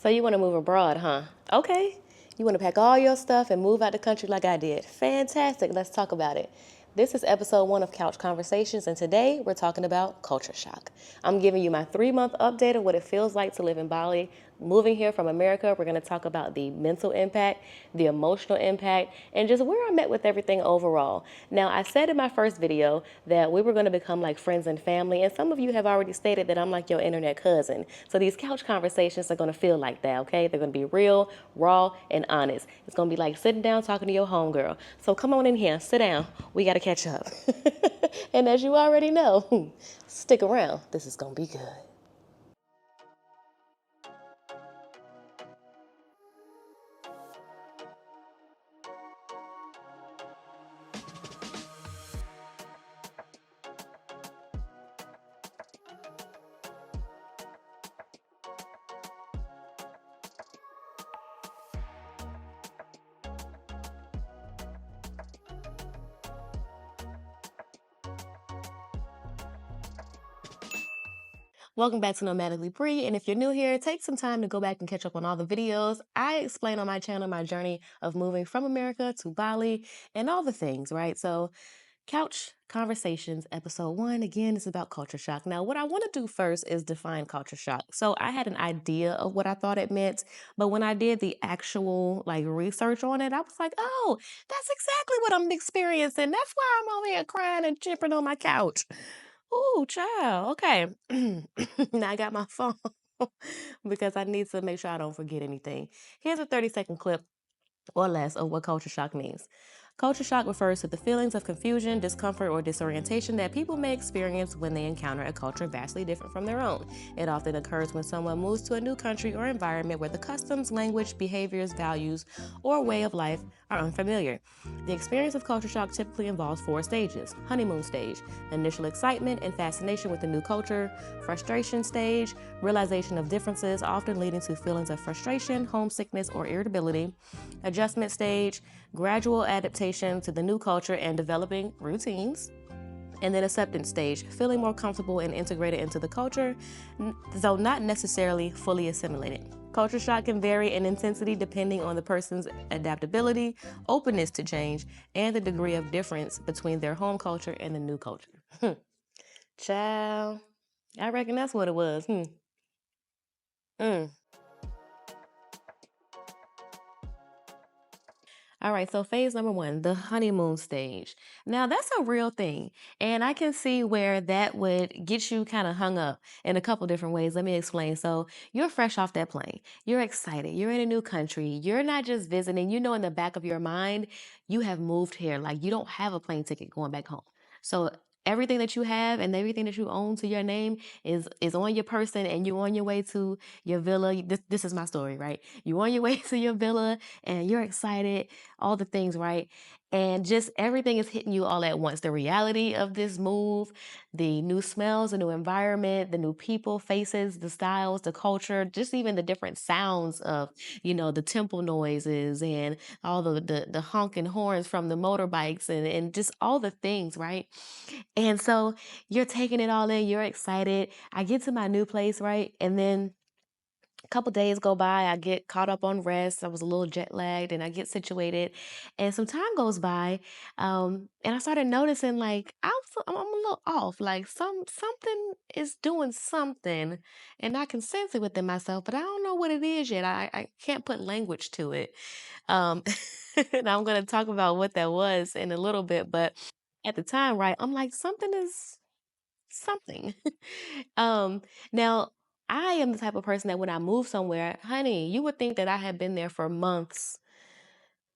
So you want to move abroad, huh? Okay. You want to pack all your stuff and move out the country like I did. Fantastic. Let's talk about it. This is episode 1 of Couch Conversations, and today we're talking about culture shock. I'm giving you my 3-month update of what it feels like to live in Bali. Moving here from America, we're going to talk about the mental impact, the emotional impact, and just where I'm at with everything overall. Now, I said in my first video that we were going to become like friends and family, and some of you have already stated that I'm like your internet cousin. So these couch conversations are going to feel like that, okay? They're going to be real, raw, and honest. It's going to be like sitting down talking to your homegirl. So come on in here, sit down. We got to catch up. And as you already know, stick around. This is going to be good. Welcome back to Nomadically Bri, and if you're new here, take some time to go back and catch up on all the videos. I explain on my channel my journey of moving from America to Bali and all the things, right? So, Couch Conversations, episode 1, again, is about culture shock. Now, what I want to do first is define culture shock. So, I had an idea of what I thought it meant, but when I did the actual research on it, I was like, oh, that's exactly what I'm experiencing. That's why I'm over here crying and chipping on my couch. Oh, child. Okay. Now I got my phone because I need to make sure I don't forget anything. Here's a 30-second clip or less of what culture shock means. Culture shock refers to the feelings of confusion, discomfort, or disorientation that people may experience when they encounter a culture vastly different from their own. It often occurs when someone moves to a new country or environment where the customs, language, behaviors, values, or way of life are unfamiliar. The experience of culture shock typically involves 4 stages. Honeymoon stage, initial excitement and fascination with the new culture. Frustration stage, realization of differences, often leading to feelings of frustration, homesickness, or irritability. Adjustment stage, gradual adaptation to the new culture and developing routines. And then acceptance stage, feeling more comfortable and integrated into the culture, though not necessarily fully assimilated. Culture shock can vary in intensity depending on the person's adaptability, openness to change, and the degree of difference between their home culture and the new culture. Child, I reckon that's what it was. Mm. All right, so phase number 1, the honeymoon stage. Now, that's a real thing, and I can see where that would get you kind of hung up in a couple different ways. Let me explain. So, you're fresh off that plane. You're excited. You're in a new country. You're not just visiting. You know, in the back of your mind, you have moved here. Like, you don't have a plane ticket going back home. So, everything that you have and everything that you own to your name is on your person, and you're on your way to your villa. This is my story, right? You're on your way to your villa and you're excited, all the things, right? And just everything is hitting you all at once. The reality of this move, the new smells, the new environment, the new people, faces, the styles, the culture, just even the different sounds of, the temple noises and all the honking horns from the motorbikes and just all the things, right? And so you're taking it all in, you're excited. I get to my new place, right? And then a couple days go by, I get caught up on rest. I was a little jet lagged, and I get situated, and some time goes by, and I started noticing like I'm a little off. Like something is doing something, and I can sense it within myself, but I don't know what it is yet. I can't put language to it. Um, and I'm gonna talk about what that was in a little bit, but at the time, right, I'm like something is something. um, now I am the type of person that when I move somewhere, honey, you would think that I had been there for months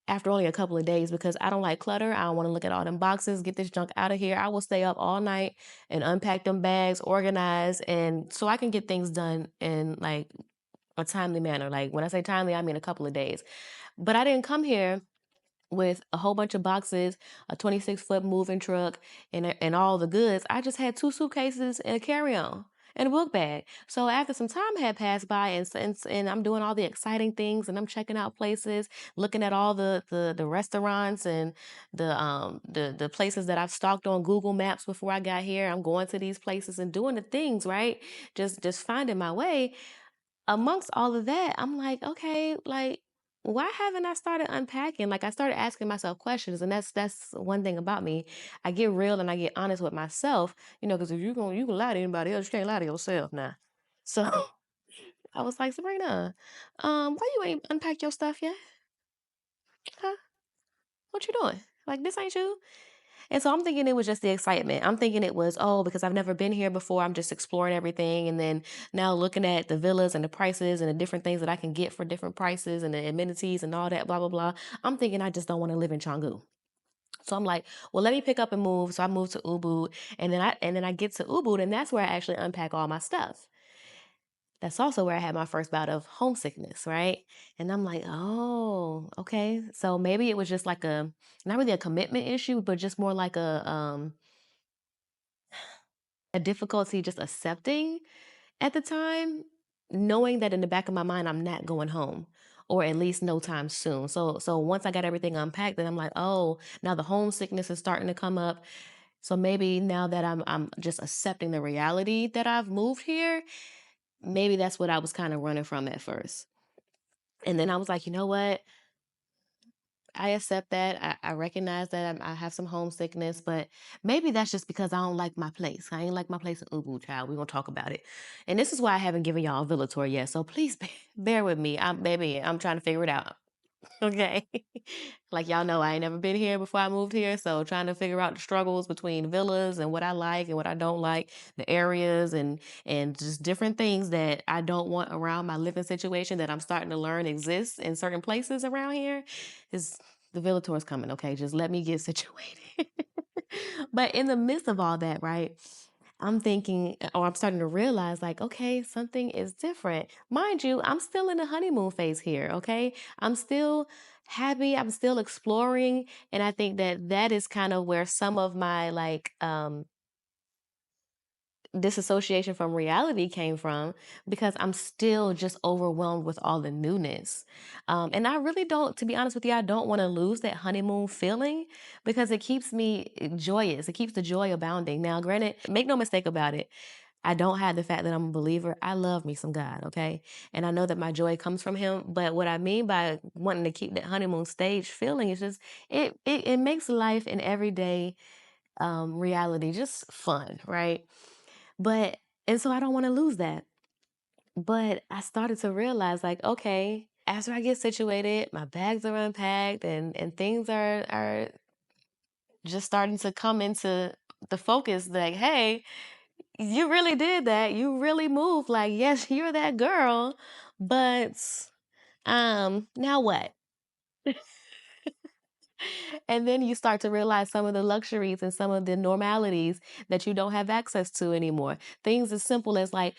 after only a couple of days because I don't like clutter. I don't want to look at all them boxes, get this junk out of here. I will stay up all night and unpack them bags, organize, and so I can get things done in like a timely manner. Like when I say timely, I mean a couple of days. But I didn't come here with a whole bunch of boxes, a 26-foot moving truck, and all the goods. I just had 2 suitcases and a carry-on and a book bag. So after some time had passed by, and I'm doing all the exciting things, and I'm checking out places, looking at all the restaurants and the places that I've stalked on Google Maps before I got here. I'm going to these places and doing the things, right? Just finding my way. amongst all of that, I'm like, okay, like, why haven't I started unpacking? Like, I started asking myself questions, and that's one thing about me. I get real and I get honest with myself, because if you can lie to anybody else, you can't lie to yourself now. So I was like, Sabrina, why you ain't unpacked your stuff yet? Huh? What you doing? Like, this ain't you. And so I'm thinking it was just the excitement. I'm thinking it was, oh, because I've never been here before. I'm just exploring everything. And then now looking at the villas and the prices and the different things that I can get for different prices and the amenities and all that, blah, blah, blah. I'm thinking I just don't want to live in Canggu. So I'm like, well, let me pick up and move. So I moved to Ubud, and then I get to Ubud, and that's where I actually unpack all my stuff. That's also where I had my first bout of homesickness, right? And I'm like, oh, okay. So maybe it was just like not really a commitment issue, but just more like a difficulty just accepting at the time, knowing that in the back of my mind I'm not going home, or at least no time soon. So once I got everything unpacked, then I'm like, oh, now the homesickness is starting to come up. So maybe now that I'm just accepting the reality that I've moved here, maybe that's what I was kind of running from at first. And then I was like, you know what? I accept that. I recognize that I have some homesickness, but maybe that's just because I don't like my place. I ain't like my place in Ubud, child. We're gonna talk about it. And this is why I haven't given y'all a villa tour yet. So please bear with me. I'm trying to figure it out. Okay. Like y'all know, I ain't never been here before I moved here. So trying to figure out the struggles between villas and what I like and what I don't like, the areas and just different things that I don't want around my living situation that I'm starting to learn exists in certain places around here is the villa tour is coming. Okay. Just let me get situated. But in the midst of all that, right? I'm thinking, or I'm starting to realize, like, okay, something is different. Mind you, I'm still in the honeymoon phase here, okay? I'm still happy, I'm still exploring. And I think that that is kind of where some of my disassociation from reality came from, because I'm still just overwhelmed with all the newness. And I really don't, to be honest with you, I don't want to lose that honeymoon feeling because it keeps me joyous. It keeps the joy abounding. Now, granted, make no mistake about it. I don't hide the fact that I'm a believer. I love me some God, okay? And I know that my joy comes from him. But what I mean by wanting to keep that honeymoon stage feeling is just it makes life and everyday reality just fun, right? But and so I don't want to lose that. But I started to realize, like, okay, after I get situated, my bags are unpacked and things are just starting to come into the focus, like, hey, you really did that. You really moved. Like, yes, you're that girl, but now what? And then you start to realize some of the luxuries and some of the normalities that you don't have access to anymore. Things as simple as, like,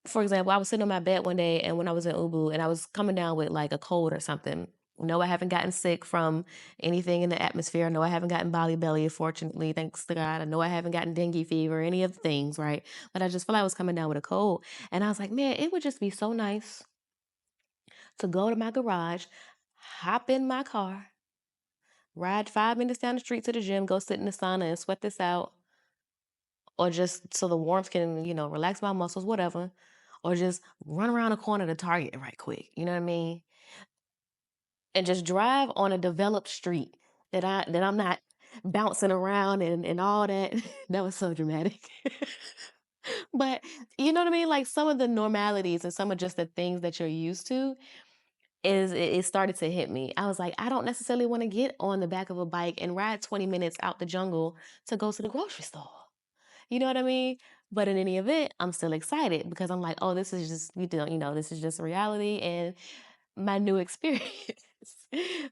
for example, I was sitting on my bed one day and when I was in Ubu and I was coming down with like a cold or something. No, I haven't gotten sick from anything in the atmosphere. No, I haven't gotten Bali belly, fortunately, thanks to God. I know I haven't gotten dengue fever, any of the things, right? But I just feel like I was coming down with a cold. And I was like, man, it would just be so nice to go to my garage, hop in my car, ride 5 minutes down the street to the gym, go sit in the sauna and sweat this out, or just so the warmth can, relax my muscles, whatever, or just run around the corner to Target right quick. You know what I mean? And just drive on a developed street that I'm not bouncing around and all that. That was so dramatic. But you know what I mean? Like some of the normalities and some of just the things that you're used to it started to hit me. I was like, I don't necessarily want to get on the back of a bike and ride 20 minutes out the jungle to go to the grocery store. You know what I mean? But in any event, I'm still excited because I'm like, oh, this is just, this is just reality and my new experience.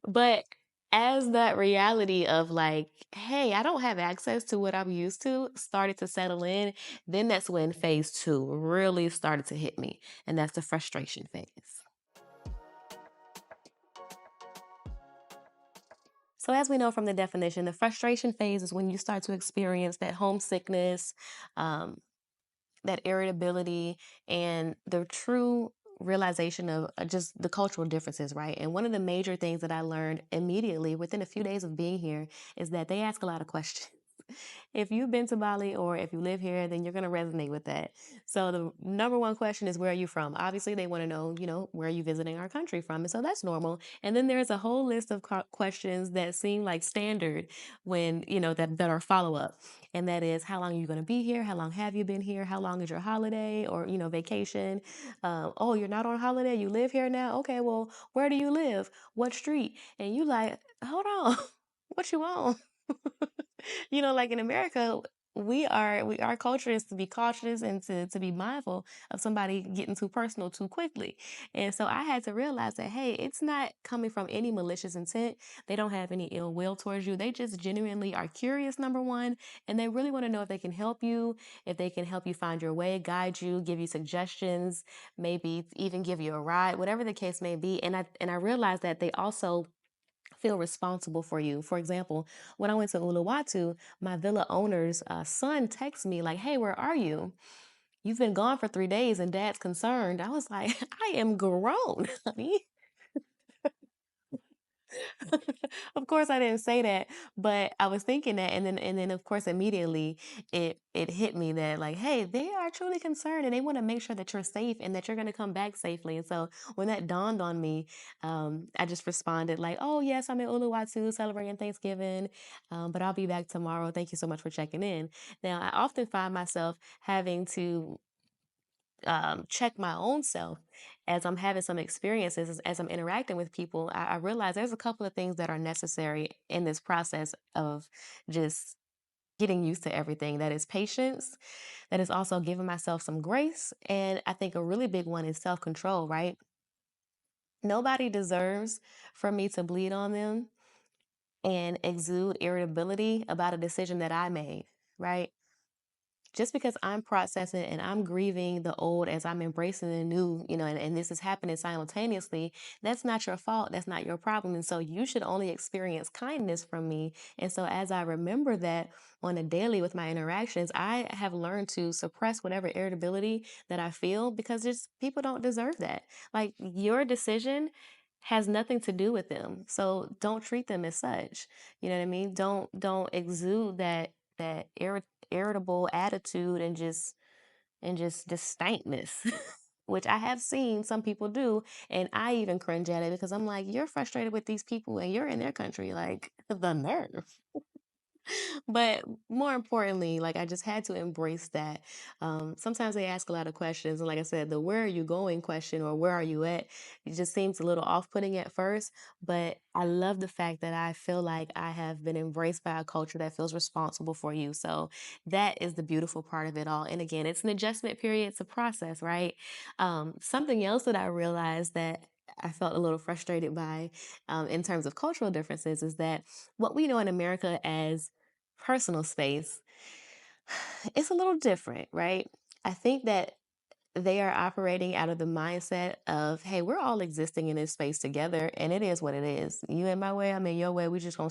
But as that reality of like, hey, I don't have access to what I'm used to started to settle in, then that's when phase two really started to hit me. And that's the frustration phase. So, as we know from the definition, the frustration phase is when you start to experience that homesickness, um, that irritability, and the true realization of just the cultural differences, right? And one of the major things that I learned immediately within a few days of being here is that they ask a lot of questions. If you've been to Bali or if you live here, then you're going to resonate with that. So the number one question is, where are you from? Obviously, they want to know, where are you visiting our country from? And so that's normal. And then there's a whole list of questions that seem like standard when, that are follow up. And that is, how long are you going to be here? How long have you been here? How long is your holiday or, vacation? Oh, you're not on holiday. You live here now. Okay, well, where do you live? What street? And you like, hold on, what you want? Like in America, our culture is to be cautious and to be mindful of somebody getting too personal too quickly. And so I had to realize that, hey, it's not coming from any malicious intent. They don't have any ill will towards you. They just genuinely are curious, number one, and they really want to know if they can help you, if they can help you find your way, guide you, give you suggestions, maybe even give you a ride, whatever the case may be. And I realized that they also feel responsible for you. For example, when I went to Uluwatu, my villa owner's son texted me like, "Hey, where are you? You've been gone for 3 days and dad's concerned." I was like, I am grown, honey. Of course I didn't say that, but I was thinking that, and then of course immediately it hit me that, like, hey, they are truly concerned and they want to make sure that you're safe and that you're going to come back safely. And so when that dawned on me, I just responded like, "Oh yes, I'm in Uluwatu celebrating Thanksgiving, but I'll be back tomorrow. Thank you so much for checking in." Now I often find myself having to check my own self as I'm having some experiences, as I'm interacting with people. I realize there's a couple of things that are necessary in this process of just getting used to everything. That is patience, that is also giving myself some grace. And I think a really big one is self control, right? Nobody deserves for me to bleed on them and exude irritability about a decision that I made, right? Just because I'm processing and I'm grieving the old as I'm embracing the new, and this is happening simultaneously, that's not your fault. That's not your problem. And so you should only experience kindness from me. And so as I remember that on a daily with my interactions, I have learned to suppress whatever irritability that I feel, because just people don't deserve that. Like, your decision has nothing to do with them. So don't treat them as such. You know what I mean? Don't exude that irritable attitude and just distinctness, which I have seen some people do, and I even cringe at it because I'm like, you're frustrated with these people and you're in their country, like, the nerve. But more importantly, like, I just had to embrace that. Sometimes they ask a lot of questions, and like I said, the "where are you going" question, or "where are you at," it just seems a little off-putting at first. But I love the fact that I feel like I have been embraced by a culture that feels responsible for you. So that is the beautiful part of it all. And again, it's an adjustment period, it's a process, right? Something else that I realized that I felt a little frustrated by, in terms of cultural differences, is that what we know in America as personal space, it's a little different, right? I think that they are operating out of the mindset of, hey, we're all existing in this space together, and it is what it is. You in my way, I'm in your way. We just gonna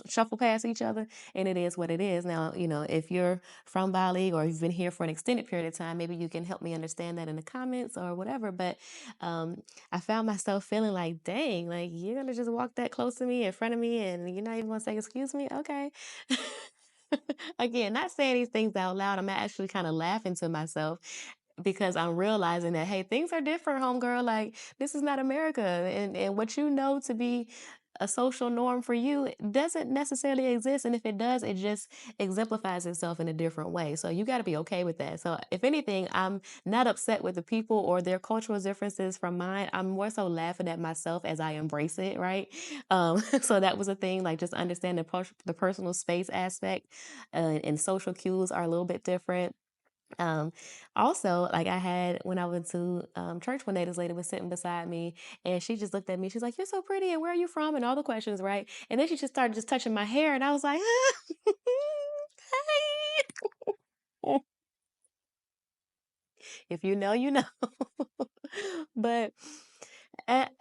shuffle past each other, and it is what it is. Now, if you're from Bali or you've been here for an extended period of time, maybe you can help me understand that in the comments or whatever. But I found myself feeling like, dang, like, you're gonna just walk that close to me, in front of me, and you're not even gonna say excuse me? Okay. Again, not saying these things out loud. I'm actually kind of laughing to myself because I'm realizing that, hey, things are different, homegirl. Like, this is not America. And what you know to be a social norm for you doesn't necessarily exist. And if it does, it just exemplifies itself in a different way. So you got to be okay with that. So if anything, I'm not upset with the people or their cultural differences from mine. I'm more so laughing at myself as I embrace it, right? So that was a thing, like, just understand the personal space aspect, and social cues are a little bit different. um, Also, like, I had when I went to church one day, this lady was sitting beside me, and she just looked at me. She's like, "You're so pretty, and where are you from?" And all the questions, right? And then she just started just touching my hair, and I was like, "Hey." If you know, you know. But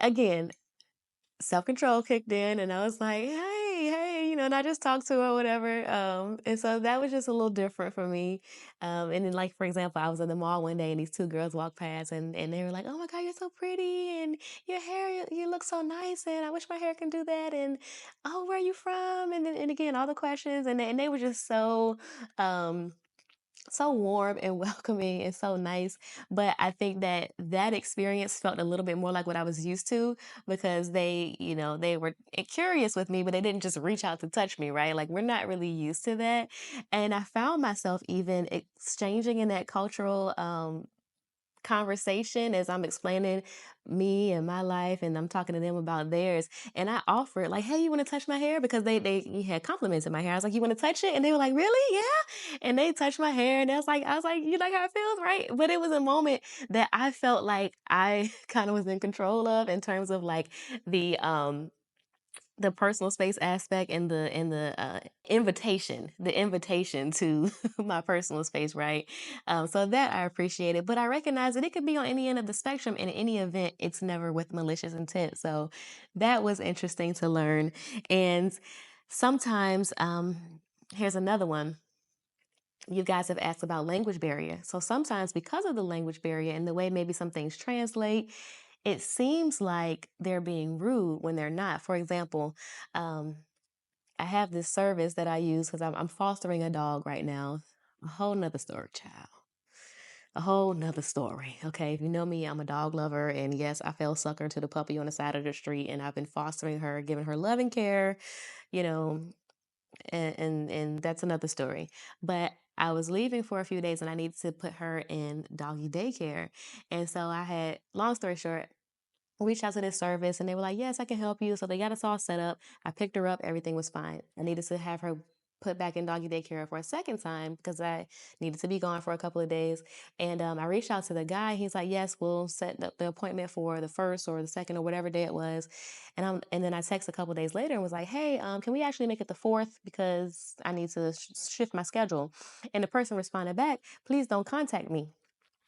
again, self control kicked in, and I was like, "Hey, hey, and I just talked to her or whatever. And so that was just a little different for me. And then, like, for example, I was in the mall one day and these two girls walked past and they were like, "Oh my God, you're so pretty. And your hair, you look so nice. And I wish my hair can do that. And oh, where are you from?" And then, and again, all the questions. And they were just um, so warm and welcoming and so nice. But I think that that experience felt a little bit more like what I was used to because they were curious with me, but they didn't just reach out to touch me, right? Like we're not really used to that. And I found myself even exchanging in that cultural conversation as I'm explaining me and my life and I'm talking to them about theirs. And I offered like, "Hey, you want to touch my hair?" Because they had compliments in my hair. I was like, "You want to touch it?" And they were like, "Really? Yeah." And they touched my hair and I was like, "You like how it feels, right?" But it was a moment that I felt like I kind of was in control of in terms of like the personal space aspect and the invitation to my personal space, right? So that I appreciated, but I recognize that it could be on any end of the spectrum. And in any event, it's never with malicious intent. So that was interesting to learn. And sometimes, here's another one. You guys have asked about language barrier. So sometimes, because of the language barrier and the way maybe some things translate, it seems like they're being rude when they're not. For example, um, I have this service that I use because I'm fostering a dog right now. A whole nother story, child. A whole nother story. Okay. If you know me, I'm a dog lover. And yes, I fell sucker to the puppy on the side of the street and I've been fostering her, giving her loving care, you know, and that's another story. But I was leaving for a few days and I needed to put her in doggy daycare. And so I had, long story short, reached out to this service and they were like, "Yes, I can help you." So they got us all set up. I picked her up, everything was fine. I needed to have her put back in doggy daycare for a second time because I needed to be gone for a couple of days. And I reached out to the guy. He's like, "Yes, we'll set up the appointment for the first or the second or whatever day it was." And then I text a couple of days later and was like, "Hey, can we actually make it the fourth because I need to shift my schedule?" And the person responded back, "Please don't contact me."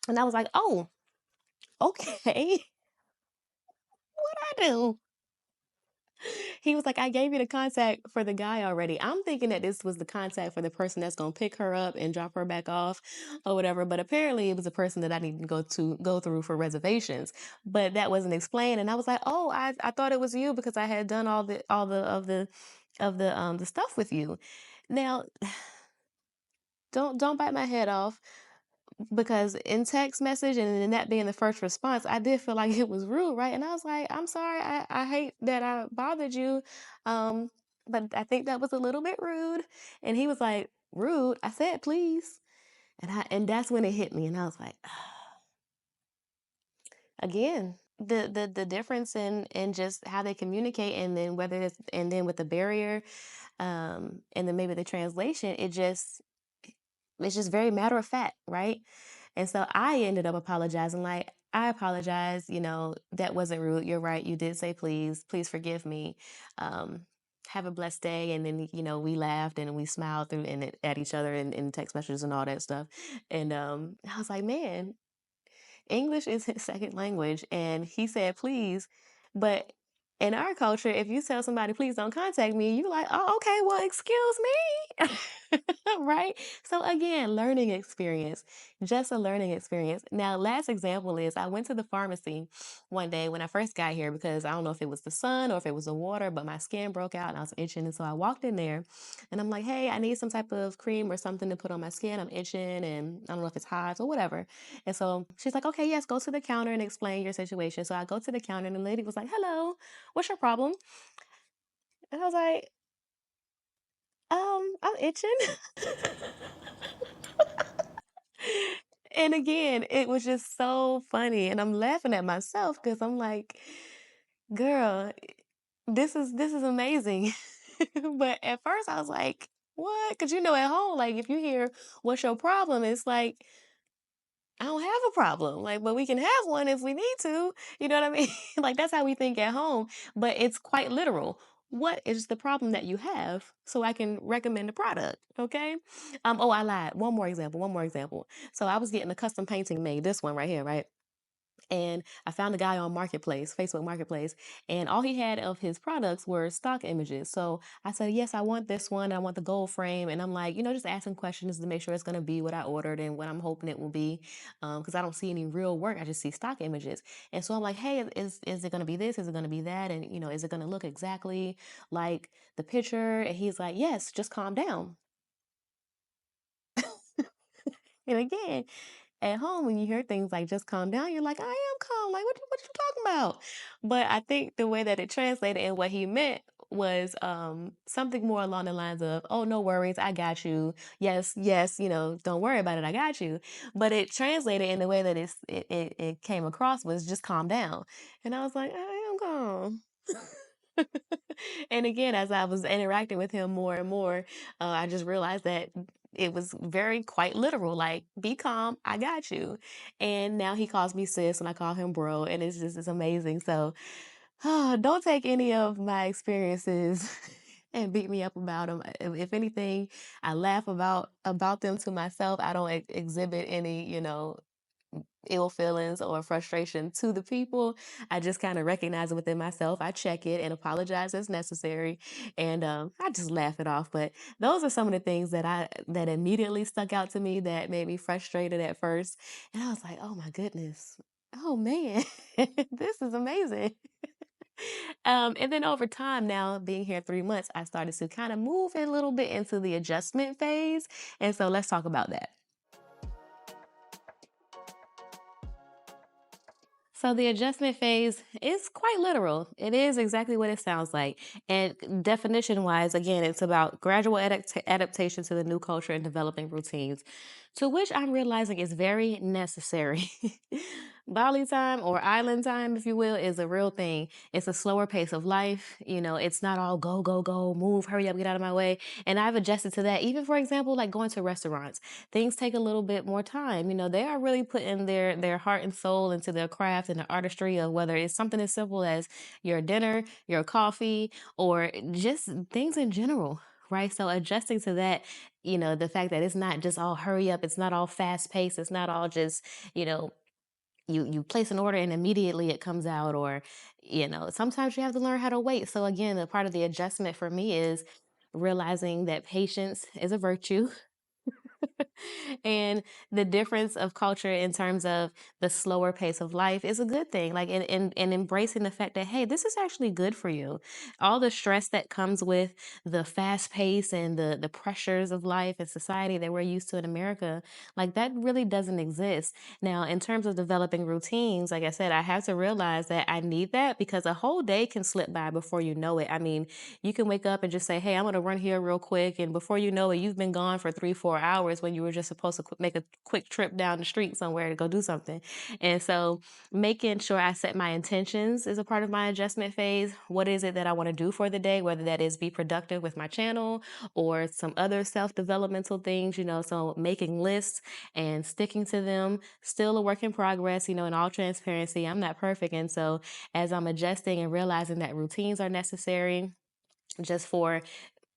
And I was like, "Oh, okay." What I do? He was like, "I gave you the contact for the guy already." I'm thinking that this was the contact for the person that's gonna pick her up and drop her back off or whatever. But apparently it was a person that I need to go through for reservations. But that wasn't explained. And I was like, "Oh, I thought it was you because I had done all the stuff with you." Now, don't bite my head off because in text message and in that being the first response, I did feel like it was rude, right? And I was like, "I'm sorry, I hate that I bothered you. Um, but I think that was a little bit rude." And he was like, "Rude?" I said, "Please." And that's when it hit me. And I was like, again, the difference in just how they communicate and then whether it's and then with the barrier, and then maybe the translation, it's just very matter of fact, right? And so I ended up apologizing, like, "I apologize, that wasn't rude. You're right. You did say please. Please forgive me. Um, have a blessed day." And then, we laughed and we smiled through and at each other in text messages and all that stuff. And I was like, man, English is his second language, and he said please, but in our culture, if you tell somebody please don't contact me, you're like, "Oh, okay, well, excuse me." Right? So again, learning experience, just a learning experience. Now, last example is I went to the pharmacy one day when I first got here because I don't know if it was the sun or if it was the water, but my skin broke out and I was itching. And so I walked in there and I'm like, "Hey, I need some type of cream or something to put on my skin. I'm itching and I don't know if it's hot or whatever." And so she's like, "Okay, yes, go to the counter and explain your situation." So I go to the counter and the lady was like, "Hello, what's your problem?" And I was like, I'm itching." And again, it was just so funny. And I'm laughing at myself because I'm like, "Girl, this is amazing." But at first I was like, "What?" Because at home, like if you hear what's your problem, it's like I don't have a problem. Like, but we can have one if we need to. You know what I mean? Like that's how we think at home, but it's quite literal. What is the problem that you have so I can recommend a product? Okay. Oh, I lied. One more example. So I was getting a custom painting made, this one right here, right? And I found a guy on Marketplace, Facebook Marketplace, and all he had of his products were stock images. So I said, yes, I want this one. I want the gold frame. And I'm like, just asking questions to make sure it's going to be what I ordered and what I'm hoping it will be. Because I don't see any real work. I just see stock images. And so I'm like, hey, is it going to be this? Is it going to be that? And, is it going to look exactly like the picture? And he's like, yes, just calm down. And again, at home, when you hear things like "just calm down," you're like, "I am calm. Like, what you talking about?" But I think the way that it translated and what he meant was something more along the lines of, "Oh, no worries, I got you. Yes, yes, don't worry about it. I got you." But it translated in the way that it came across was just calm down, and I was like, "I am calm." And again, as I was interacting with him more and more, I just realized that it was very quite literal, like, be calm, I got you. And now he calls me sis and I call him bro, and it's amazing. So don't take any of my experiences and beat me up about them. If anything, I laugh about them to myself. I don't exhibit any, ill feelings or frustration to the people. I just kind of recognize it within myself. I check it and apologize as necessary, and I just laugh it off. But those are some of the things that immediately stuck out to me that made me frustrated at first, and I was like, "Oh my goodness, oh man, this is amazing." And then over time, now being here 3 months, I started to kind of move a little bit into the adjustment phase, and so let's talk about that. So the adjustment phase is quite literal. It is exactly what it sounds like. And definition wise, again, it's about gradual adaptation to the new culture and developing routines, to which I'm realizing is very necessary. Bali time or island time, if you will, is a real thing. It's a slower pace of life. It's not all go, go, go, move, hurry up, get out of my way. And I've adjusted to that. Even for example, like going to restaurants, things take a little bit more time. They are really putting their heart and soul into their craft and the artistry of whether it's something as simple as your dinner, your coffee, or just things in general. Right. So adjusting to that, the fact that it's not just all hurry up, it's not all fast paced, it's not all just, you know, you place an order and immediately it comes out, or sometimes you have to learn how to wait. So again, a part of the adjustment for me is realizing that patience is a virtue. And the difference of culture in terms of the slower pace of life is a good thing. Like, and embracing the fact that, hey, this is actually good for you. All the stress that comes with the fast pace and the pressures of life and society that we're used to in America, like that really doesn't exist. Now, in terms of developing routines, like I said, I have to realize that I need that because a whole day can slip by before you know it. I mean, you can wake up and just say, hey, I'm going to run here real quick. And before you know it, you've been gone for 3, 4 hours when you were just supposed to make a quick trip down the street somewhere to go do something. And so making sure I set my intentions is a part of my adjustment phase. What is it that I want to do for the day, whether that is be productive with my channel or some other self-developmental things, so making lists and sticking to them, still a work in progress, in all transparency. I'm not perfect. And so as I'm adjusting and realizing that routines are necessary, just for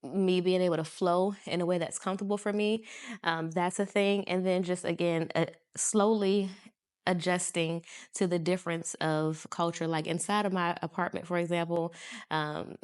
me being able to flow in a way that's comfortable for me. That's a thing. And then just again, slowly adjusting to the difference of culture. Like inside of my apartment, for example, um,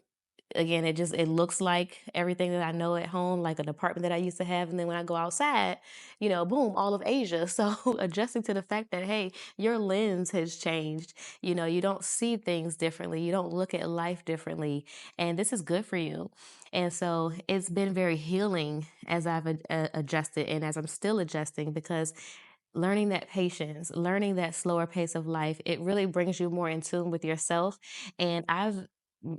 again, it looks like everything that I know at home, like an apartment that I used to have. And then when I go outside, boom, all of Asia. So adjusting to the fact that, hey, your lens has changed. You don't see things differently. You don't look at life differently. And this is good for you. And so it's been very healing as I've adjusted and as I'm still adjusting, because learning that patience, learning that slower pace of life, it really brings you more in tune with yourself. And I've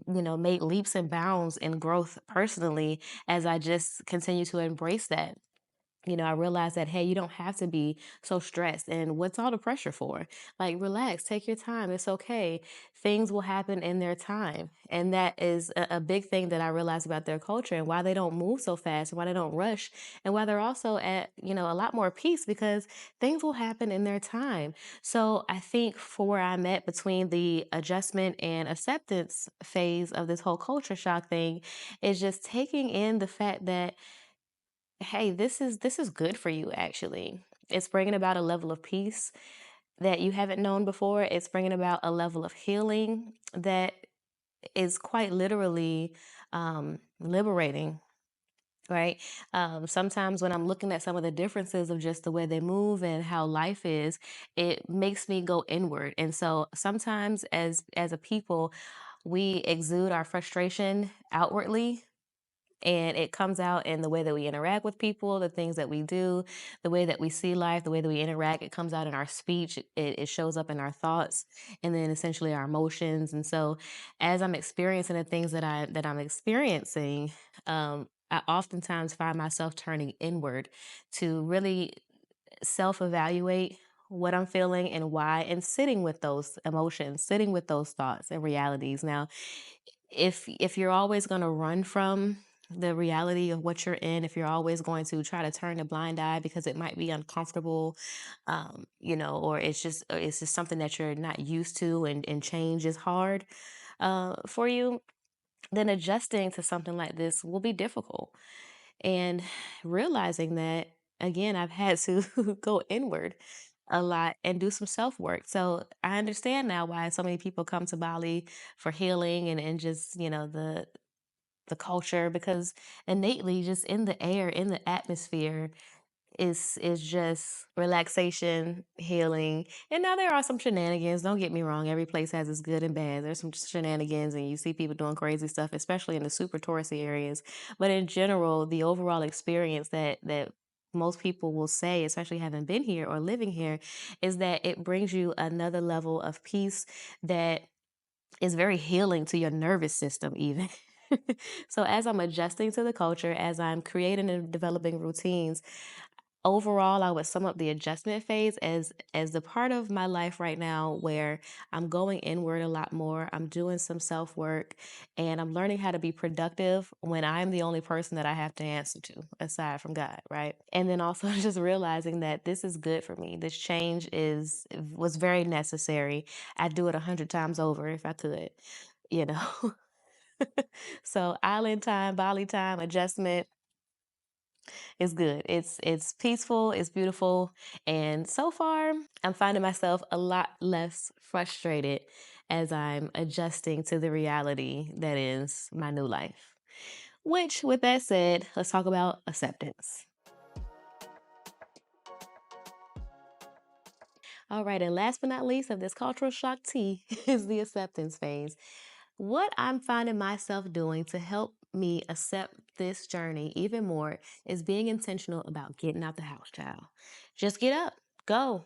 made leaps and bounds in growth personally as I just continue to embrace that. I realized that, hey, you don't have to be so stressed. And what's all the pressure for? Like, relax, take your time. It's okay. Things will happen in their time. And that is a big thing that I realized about their culture and why they don't move so fast and why they don't rush and why they're also at, a lot more peace because things will happen in their time. So I think for where I'm at between the adjustment and acceptance phase of this whole culture shock thing is just taking in the fact that, hey, this is good for you actually. It's bringing about a level of peace. that you haven't known before. It's bringing about a level of healing that is quite literally liberating, right? Sometimes when I'm looking at some of the differences of just the way they move and how life is, it makes me go inward. And so sometimes as a people, we exude our frustration outwardly, and it comes out in the way that we interact with people, the things that we do, the way that we see life, the way that we interact. It comes out in our speech, it shows up in our thoughts, and then essentially our emotions. And so as I'm experiencing the things that I'm experiencing, I oftentimes find myself turning inward to really self-evaluate what I'm feeling and why, and sitting with those emotions, sitting with those thoughts and realities. Now, if you're always going to run from the reality of what you're in, if you're always going to try to turn a blind eye because it might be uncomfortable, or it's just something that you're not used to, and change is hard for you, then adjusting to something like this will be difficult. And realizing that, again, I've had to go inward a lot and do some self work. So I understand now why so many people come to Bali for healing, and just, the culture, because innately just in the air, in the atmosphere, is just relaxation, healing. And now there are some shenanigans. Don't get me wrong. Every place has its good and bad. There's some shenanigans, and you see people doing crazy stuff, especially in the super touristy areas. But in general, the overall experience that most people will say, especially having been here or living here, is that it brings you another level of peace that is very healing to your nervous system, even. So as I'm adjusting to the culture, as I'm creating and developing routines, overall, I would sum up the adjustment phase as the part of my life right now where I'm going inward a lot more. I'm doing some self work, and I'm learning how to be productive when I'm the only person that I have to answer to, aside from God, right? And then also just realizing that this is good for me. This change is was very necessary. I'd do it 100 times over if I could, you know. So island time, Bali time, adjustment is good. It's peaceful, it's beautiful, and so far I'm finding myself a lot less frustrated as I'm adjusting to the reality that is my new life. Which, with that said, let's talk about acceptance. All right, and last but not least of this cultural shock tea is the acceptance phase. What I'm finding myself doing to help me accept this journey even more is being intentional about getting out the house, child. Just get up, go,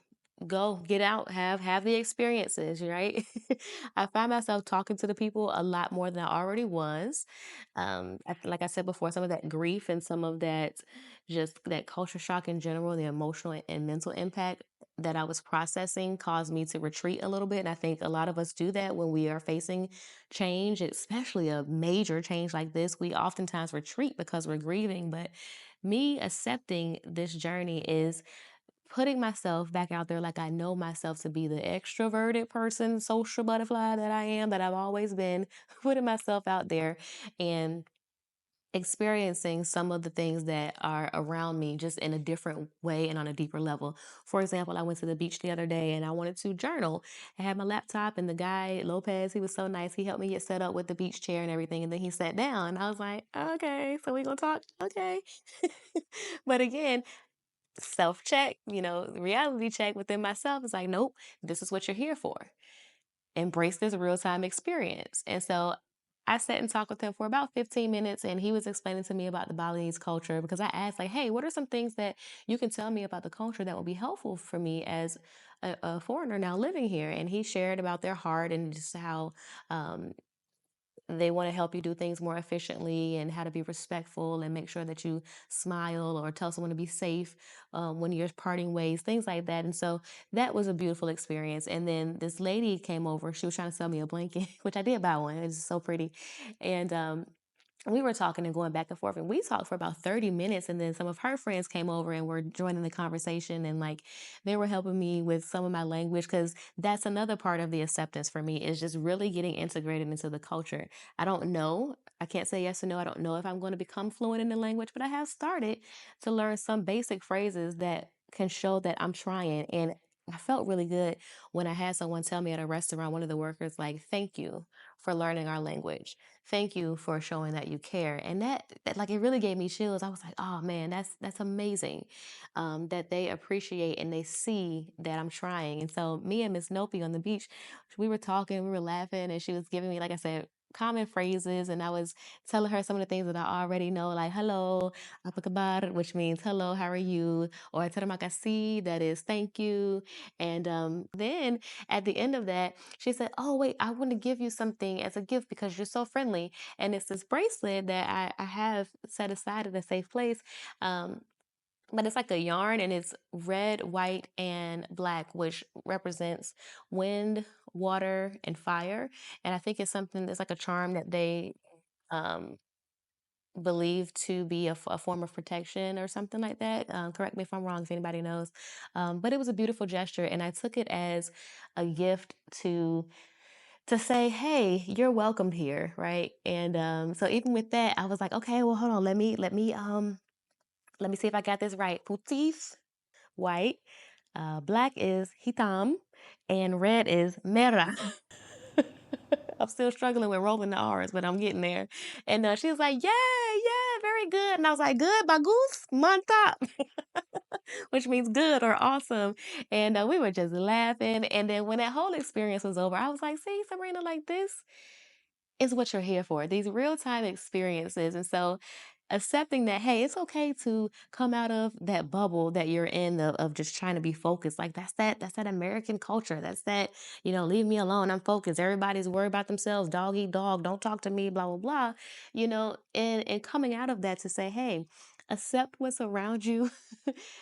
get out, have the experiences, right? I find myself talking to the people a lot more than I already was. Like I said before, some of that grief and some of that, just that culture shock in general, the emotional and mental impact that I was processing caused me to retreat a little bit. And I think a lot of us do that when we are facing change, especially a major change like this. We oftentimes retreat because we're grieving. But me accepting this journey is putting myself back out there like I know myself to be the extroverted person, social butterfly that I am, that I've always been, putting myself out there and experiencing some of the things that are around me just in a different way and on a deeper level. For example, I went to the beach the other day and I wanted to journal. I had my laptop, and the guy, Lopez, he was so nice. He helped me get set up with the beach chair and everything. And then he sat down. I was like, okay, so we gonna talk? Okay. But again, self check, reality check within myself is like, nope, this is what you're here for. Embrace this real time experience. And so I sat and talked with him for about 15 minutes, and he was explaining to me about the Balinese culture, because I asked, like, hey, what are some things that you can tell me about the culture that will be helpful for me as a foreigner now living here? And he shared about their heart and just how um, they want to help you do things more efficiently, and how to be respectful and make sure that you smile or tell someone to be safe when you're parting ways, things like that. And so that was a beautiful experience. And then this lady came over. She was trying to sell me a blanket, which I did buy one. It's so pretty. And we were talking and going back and forth, and we talked for about 30 minutes. And then some of her friends came over and were joining the conversation, and like they were helping me with some of my language, because that's another part of the acceptance for me, is just really getting integrated into the culture. I don't know, I can't say yes or no. I don't know if I'm going to become fluent in the language, but I have started to learn some basic phrases that can show that I'm trying. And I felt really good when I had someone tell me at a restaurant, one of the workers, like, thank you for learning our language. Thank you for showing that you care. And that like, it really gave me chills. I was like, oh man, that's amazing. That they appreciate and they see that I'm trying. And so me and Miss Nopi on the beach, we were talking, we were laughing, and she was giving me, like I said, common phrases, and I was telling her some of the things that I already know, like hello, apa kabar, which means hello, how are you? Or terima kasih, that is thank you. And then at the end of that, she said, oh, wait, I want to give you something as a gift because you're so friendly. And it's this bracelet that I have set aside in a safe place. Um, but it's like a yarn and it's red, white, and black, which represents wind, water, and fire. And I think it's something that's like a charm that they um, believed to be a form of protection or something like that. Correct me if I'm wrong, if anybody knows. But it was a beautiful gesture, and I took it as a gift to say, "Hey, you're welcomed here," right? And so even with that, I was like, "Okay, well, hold on, let me see if I got this right." Putis, white, black is hitam, and red is mera. I'm still struggling with rolling the R's, but I'm getting there. And she was like, yeah, yeah, very good. And I was like, good, bagus, mantap, which means good or awesome. And we were just laughing. And then when that whole experience was over, I was like, see, Sabrina, like this is what you're here for, these real time experiences. And so accepting that, hey, it's okay to come out of that bubble that you're in of just trying to be focused. Like that's that American culture. That's that, leave me alone. I'm focused. Everybody's worried about themselves. Dog eat dog. Don't talk to me, blah, blah, blah. And coming out of that to say, hey, accept what's around you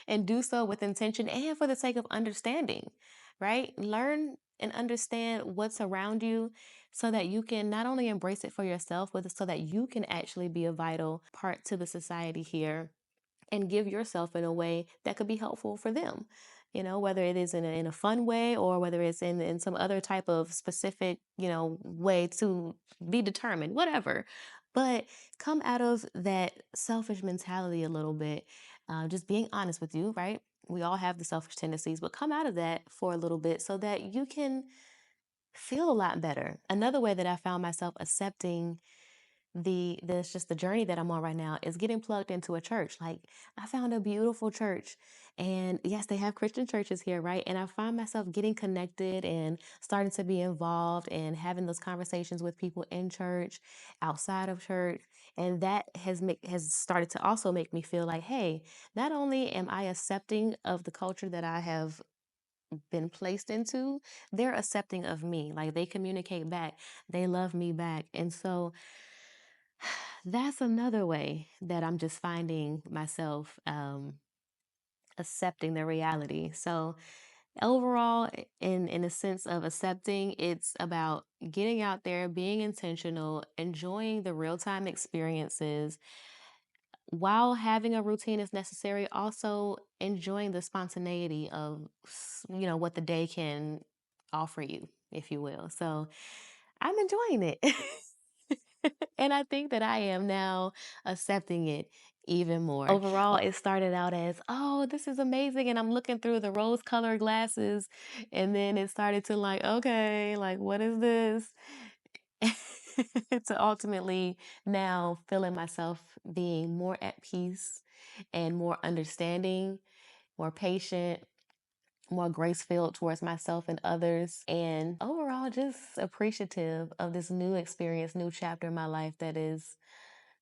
and do so with intention and for the sake of understanding, right? Learn and understand what's around you so that you can not only embrace it for yourself, but so that you can actually be a vital part to the society here and give yourself in a way that could be helpful for them. Whether it is in a fun way or whether it's in some other type of specific, way to be determined, whatever. But come out of that selfish mentality a little bit, just being honest with you, right? We all have the selfish tendencies, but come out of that for a little bit so that you can feel a lot better. Another way that I found myself accepting this just the journey that I'm on right now is getting plugged into a church. Like I found a beautiful church, and yes, they have Christian churches here, right? And I find myself getting connected and starting to be involved and having those conversations with people in church, outside of church, and that has started to also make me feel like, hey, not only am I accepting of the culture that I have been placed into, they're accepting of me. Like they communicate back, they love me back. And so that's another way that I'm just finding myself accepting the reality. So overall, in a sense of accepting, it's about getting out there, being intentional, enjoying the real time experiences, while having a routine is necessary, also enjoying the spontaneity of, what the day can offer you, if you will. So I'm enjoying it. And I think that I am now accepting it even more. Overall, it started out as, oh, this is amazing. And I'm looking through the rose colored glasses. And then it started to like, okay, like, what is this? To ultimately now feeling myself being more at peace and more understanding, more patient, more grace filled towards myself and others, and overall just appreciative of this new experience, new chapter in my life that is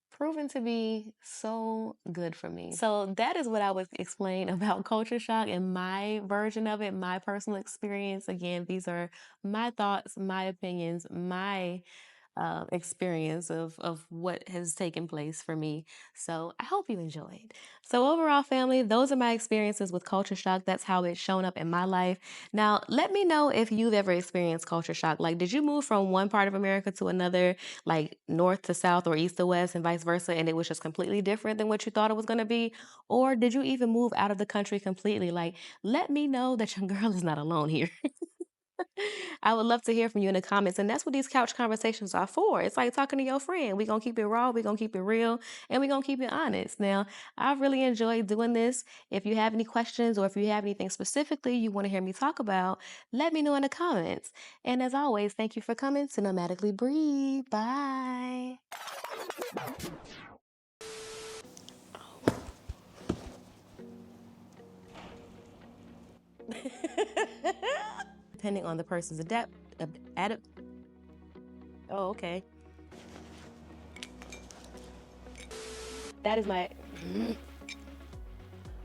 proven to be so good for me. So that is what I would explain about culture shock and my version of it, my personal experience. Again, these are my thoughts, my opinions, my experience of what has taken place for me. So I hope you enjoyed. So overall, family, those are my experiences with culture shock. That's how it's shown up in my life. Now, let me know if you've ever experienced culture shock. Like, did you move from one part of America to another, like north to south or east to west and vice versa, and it was just completely different than what you thought it was going to be? Or did you even move out of the country completely? Like, let me know that your girl is not alone here. I would love to hear from you in the comments. And that's what these couch conversations are for. It's like talking to your friend. We're going to keep it raw, we're going to keep it real, and we're going to keep it honest. Now, I've really enjoyed doing this. If you have any questions or if you have anything specifically you want to hear me talk about, let me know in the comments. And as always, thank you for coming to Nomadically Bri. Bye. Depending on the person's oh, okay. That is my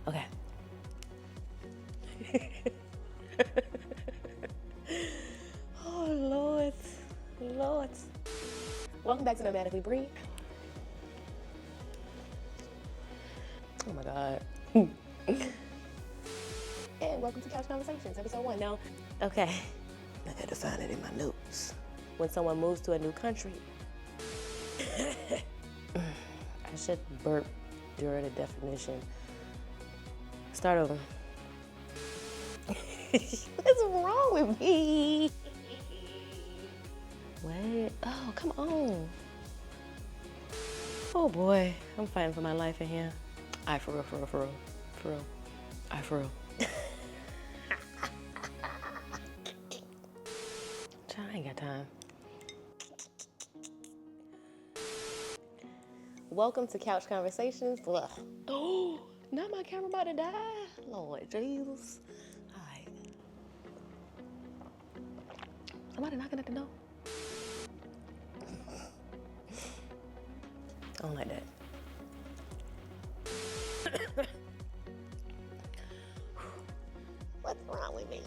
okay. Oh Lord. Lord. Welcome back to Nomadically Bri. Oh my God. And welcome to Couch Conversations, episode 1. Now, okay. I had to find it in my notes. When someone moves to a new country, I should burp during the definition. Start over. What's wrong with me? What? Oh, come on. Oh boy, I'm fighting for my life in here. Alright, for real. Alright, for real. I ain't got time. Welcome to Couch Conversations. Blah. Oh, not my camera about to die. Lord Jesus. All right. Somebody knocking at the door. I don't like that. What's wrong with me?